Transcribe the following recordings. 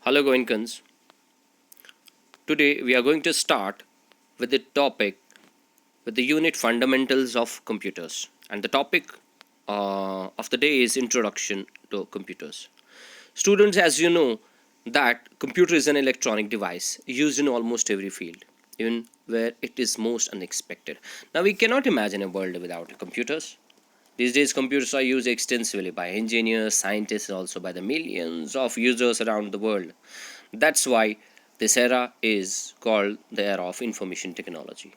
Hello, Goenkans. Today we are going to start with the topic with the unit fundamentals of computers, and the topic of the day is introduction to computers. Students, as you know, that computer is an electronic device used in almost every field, even where it is most unexpected. Now we cannot imagine a world without computers. These days, computers are used extensively by engineers, scientists, and also by the millions of users around the world. That's why this era is called the era of information technology.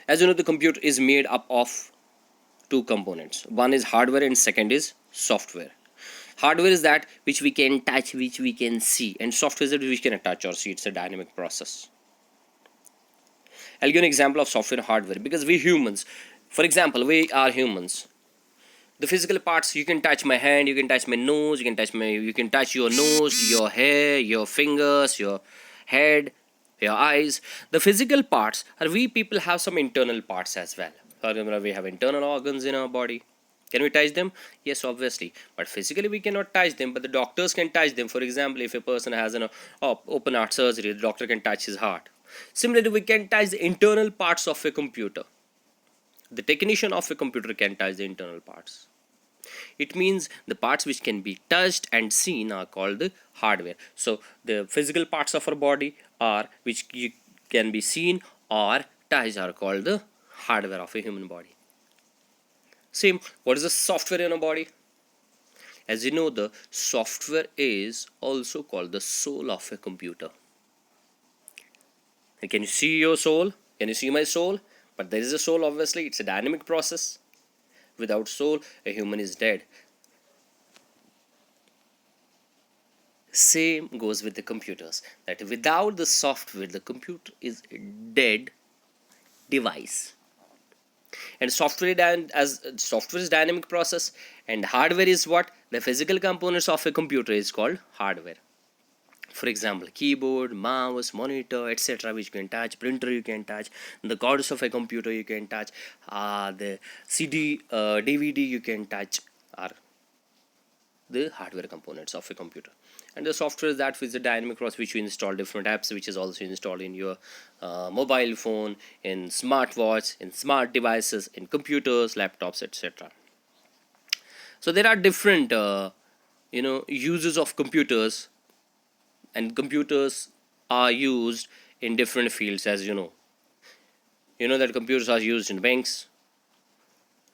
As you know, the computer is made up of two components. One is hardware and second is software. Hardware is that which we can touch, which we can see, and software is that which cannot touch or see. It's a dynamic process. I'll give an example of software and hardware because we humans, for example, we are humans. The physical parts, you can touch my hand, you can touch my nose, you can touch your nose, your hair, your fingers, your head, your eyes. The physical parts are, we people have some internal parts as well. For example, we have internal organs in our body. Can we touch them? Yes, obviously, but physically we cannot touch them, but the doctors can touch them. For example, if a person has an open heart surgery, the doctor can touch his heart. Similarly, we can touch the internal parts of a computer. The technician of a computer can touch the internal parts. It means the parts which can be touched and seen are called the hardware. So the physical parts of our body are which can be seen or touched are called the hardware of a human body. Same, what is the software in a body? As you know, the software is also called the soul of a computer. And can you see your soul? Can you see my soul? But there is a soul, obviously. It's a dynamic process. Without soul, a human is dead. Same goes with the computers, that without the software, the computer is a dead device. And software is dynamic process, and hardware is what? The physical components of a computer is called hardware. For example, keyboard, mouse, monitor, etc., which you can touch, printer you can touch, the cords of a computer you can touch, the CD, DVD you can touch, are the hardware components of a computer. And the software is that with the dynamic process which you install different apps, which is also installed in your mobile phone, in smartwatch, in smart devices, in computers, laptops, etc. So there are different uses of computers, and computers are used in different fields. As you know that computers are used in banks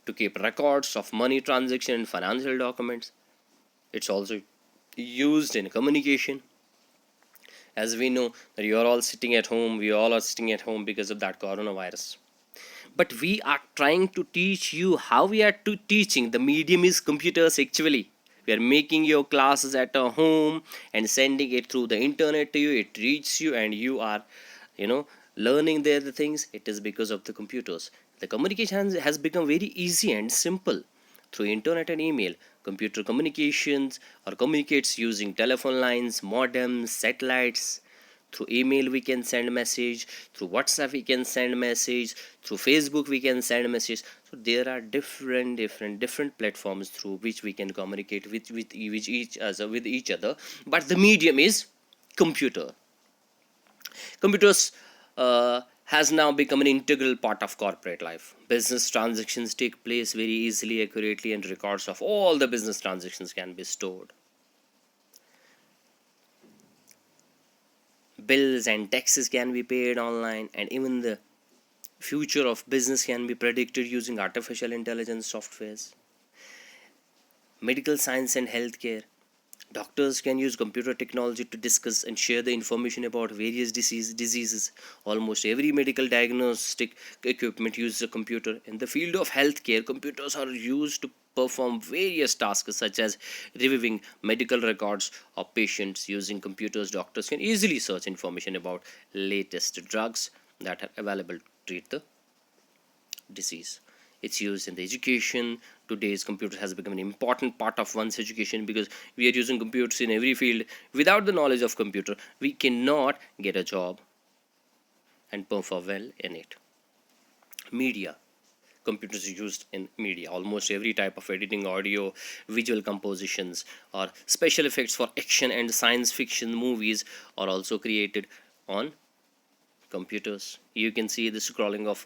to keep records of money transaction and financial documents. It's also used in communication. As we know that you are all sitting at home, we all are sitting at home because of that coronavirus. But we are trying to teach you how we are teaching. The medium is computers actually. We are making your classes at a home and sending it through the internet to you. It reaches you and you are, learning there the things. It is because of the computers. The communication has become very easy and simple through internet and email. Computer communications or communicates using telephone lines, modems, satellites. Through email we can send message, through WhatsApp we can send message, through Facebook we can send message. So there are different platforms through which we can communicate with each other. But the medium is computer. Computers has now become an integral part of corporate life. Business transactions take place very easily, accurately, and records of all the business transactions can be stored. Bills and taxes can be paid online, and even the future of business can be predicted using artificial intelligence softwares. Medical science and healthcare. Doctors can use computer technology to discuss and share the information about various diseases. Almost every medical diagnostic equipment uses a computer. In the field of healthcare, computers are used to perform various tasks such as reviewing medical records of patients. Using computers, doctors can easily search information about latest drugs that are available to treat the disease. It's used in the education. Today's computer has become an important part of one's education because we are using computers in every field. Without the knowledge of computer, we cannot get a job and perform well in it. Media. computers are used in media. Almost every type of editing, audio, visual compositions, or special effects for action and science fiction movies are also created on computers. You can see the scrolling of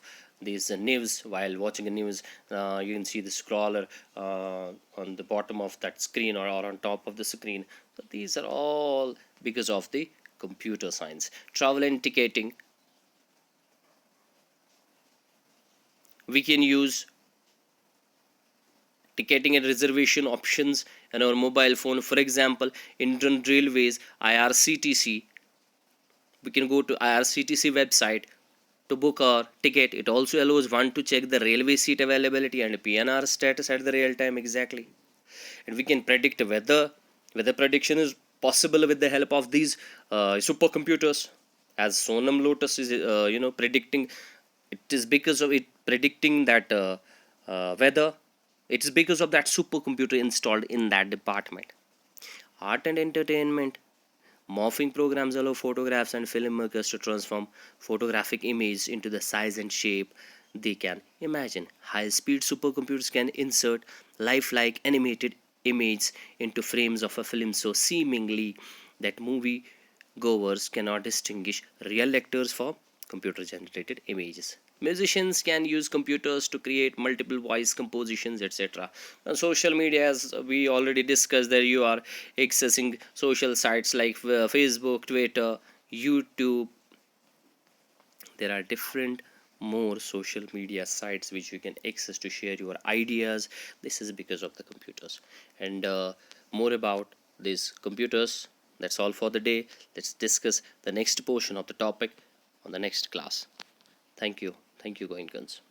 these news while watching the news. You can see the scroller on the bottom of that screen, or on top of the screen. So these are all because of the computer science. Travel and ticketing, we can use ticketing and reservation options on our mobile phone. For example, Indian Railways IRCTC, we can go to IRCTC website to book our ticket. It also allows one to check the railway seat availability and PNR status at the real time exactly. And we can predict weather. Weather prediction is possible with the help of these supercomputers. As Sonam Lotus is predicting, it is because of it predicting that weather. It is because of that supercomputer installed in that department. Art and entertainment, morphing programs allow photographs and filmmakers to transform photographic images into the size and shape they can imagine. High speed supercomputers can insert lifelike animated images into frames of a film so seemingly that movie goers cannot distinguish real actors from computer generated images. Musicians can use computers to create multiple voice compositions, etc. On social media, as we already discussed, that you are accessing social sites like Facebook, Twitter, YouTube. There are different more social media sites which you can access to share your ideas. This is because of the computers. And more about these computers. That's all for the day. Let's discuss the next portion of the topic on the next class. Thank you. Thank you, Goinkans.